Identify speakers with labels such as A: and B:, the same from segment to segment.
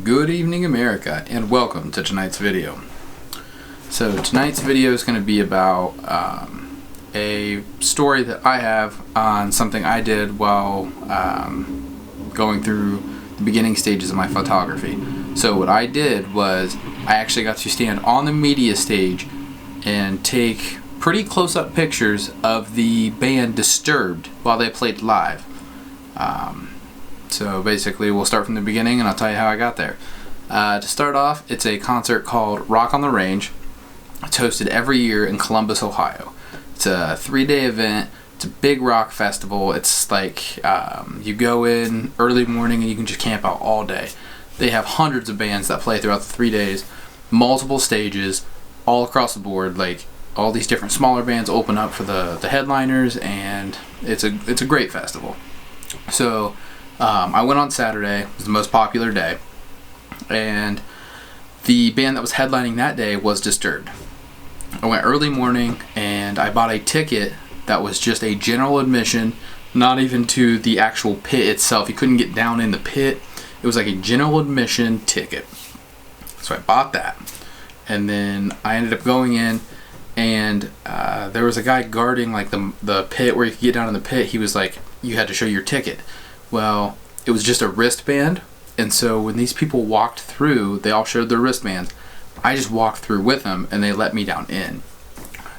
A: Good evening, America, and welcome to tonight's video. So tonight's video is going to be about a story that I have on something I did while going through the beginning stages of my photography. So what I did was I actually got to stand on the media stage and take pretty close-up pictures of the band Disturbed while they played live. So basically we'll start from the beginning and I'll tell you how I got there. To start off, it's a concert called Rock on the Range. It's hosted every year in Columbus, Ohio. It's a 3-day event. It's a big rock festival. It's like you go in early morning and you can just camp out all day. They have hundreds of bands that play throughout the 3 days, multiple stages, all across the board. Like all these different smaller bands open up for the headliners, and it's a great festival. So I went on Saturday. It was the most popular day, and the band that was headlining that day was Disturbed. I went early morning and I bought a ticket that was just a general admission, not even to the actual pit itself. You couldn't get down in the pit. It was like a general admission ticket. So I bought that, and then I ended up going in, and there was a guy guarding like the pit where you could get down in the pit. He was like, you had to show your ticket. Well, it was just a wristband, and so when these people walked through, they all showed their wristbands. I just walked through with them, and they let me down in.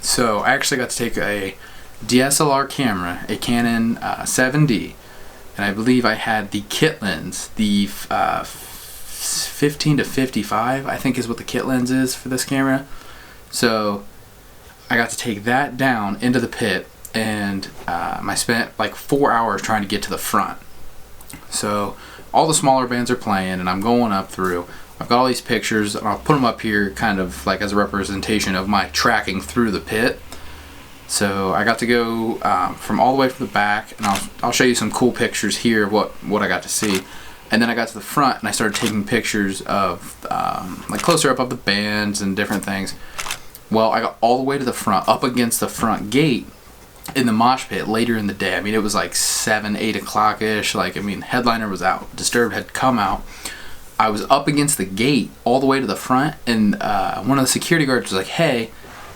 A: So I actually got to take a DSLR camera, a Canon 7D, and I believe I had the kit lens, the 15 to 55, I think is what the kit lens is for this camera. So I got to take that down into the pit, and I spent like 4 hours trying to get to the front. So all the smaller bands are playing, and I'm going up through. I've got all these pictures, and I'll put them up here kind of like as a representation of my tracking through the pit. So I got to go from all the way from the back, and I'll show you some cool pictures here of what I got to see. And then I got to the front, and I started taking pictures of like closer up of the bands and different things. Well, I got all the way to the front, up against the front gate in the mosh pit later in the day. I mean, it was like 7, 8 o'clock-ish. Like, I mean, headliner was out. Disturbed had come out. I was up against the gate all the way to the front, and one of the security guards was like, hey,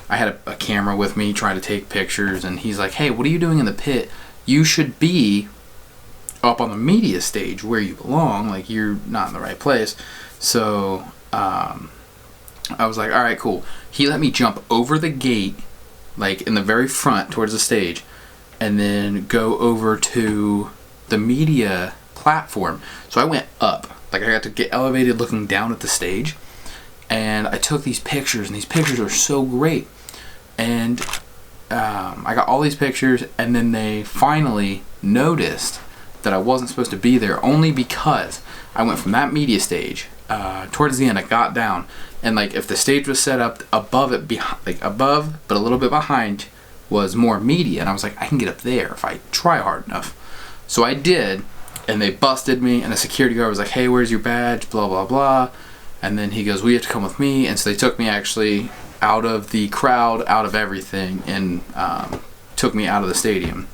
A: I had a camera with me trying to take pictures, and he's like, hey, what are you doing in the pit? You should be up on the media stage where you belong. Like, you're not in the right place. So I was like, all right, cool. He let me jump over the gate, like in the very front towards the stage, and then go over to the media platform. So I went up. Like, I got to get elevated looking down at the stage, and I took these pictures, and these pictures are so great. And I got all these pictures, and then they finally noticed that I wasn't supposed to be there, only because I went from that media stage towards the end. I got down, and like if the stage was set up above it, like above but a little bit behind was more media, and I was like, I can get up there if I try hard enough. So I did, and they busted me, and the security guard was like, hey, where's your badge, blah blah blah. And then he goes, well, you have to come with me. And so they took me actually out of the crowd, out of everything, and took me out of the stadium.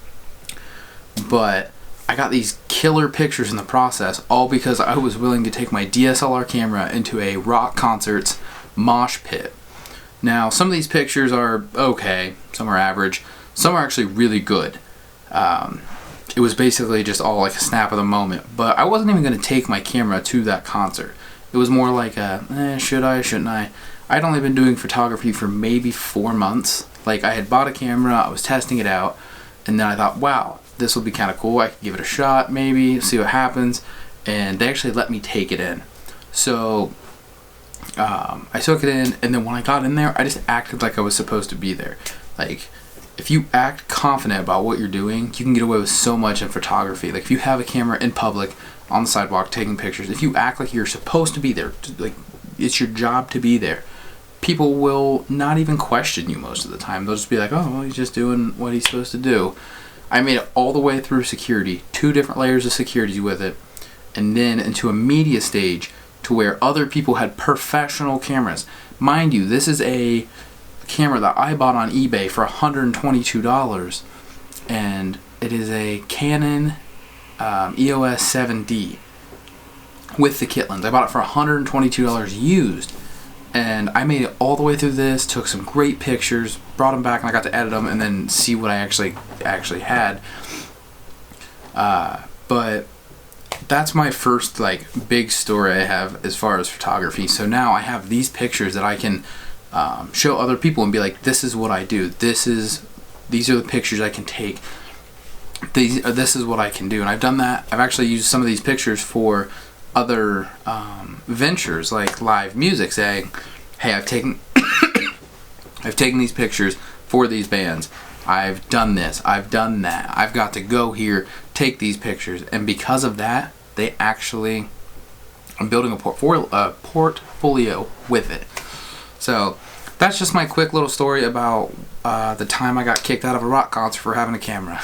A: But I got these killer pictures in the process, all because I was willing to take my DSLR camera into a rock concert's mosh pit. Now, some of these pictures are okay, some are average, some are actually really good. It was basically just all like a snap of the moment, but I wasn't even going to take my camera to that concert. It was more like should I, shouldn't I? I'd only been doing photography for maybe 4 months. Like, I had bought a camera, I was testing it out, and then I thought, wow, this will be kind of cool. I could give it a shot, maybe, see what happens. And they actually let me take it in. So I took it in, and then when I got in there, I just acted like I was supposed to be there. Like, if you act confident about what you're doing, you can get away with so much in photography. Like, if you have a camera in public, on the sidewalk, taking pictures, if you act like you're supposed to be there, like it's your job to be there, people will not even question you most of the time. They'll just be like, oh, well, he's just doing what he's supposed to do. I made it all the way through security, 2 different layers of security with it, and then into a media stage to where other people had professional cameras. Mind you, this is a camera that I bought on eBay for $122, and it is a Canon EOS 7D with the kit lens. I bought it for $122 used, and I made it all the way through this, took some great pictures, brought them back, and I got to edit them and then see what I actually had. But that's my first like big story I have as far as photography. So now I have these pictures that I can show other people and be like, this is what I do. These are the pictures I can take. This is what I can do. And I've done that. I've actually used some of these pictures for other ventures like live music, saying, hey, I've taken these pictures for these bands. I've done this, I've done that, I've got to go here, take these pictures, and because of that, I'm building a portfolio with it. So that's just my quick little story about the time I got kicked out of a rock concert for having a camera.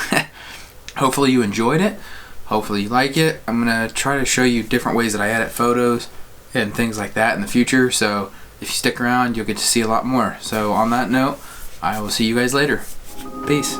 A: Hopefully you enjoyed it. Hopefully you like it. I'm going to try to show you different ways that I edit photos and things like that in the future. So if you stick around, you'll get to see a lot more. So on that note, I will see you guys later. Peace.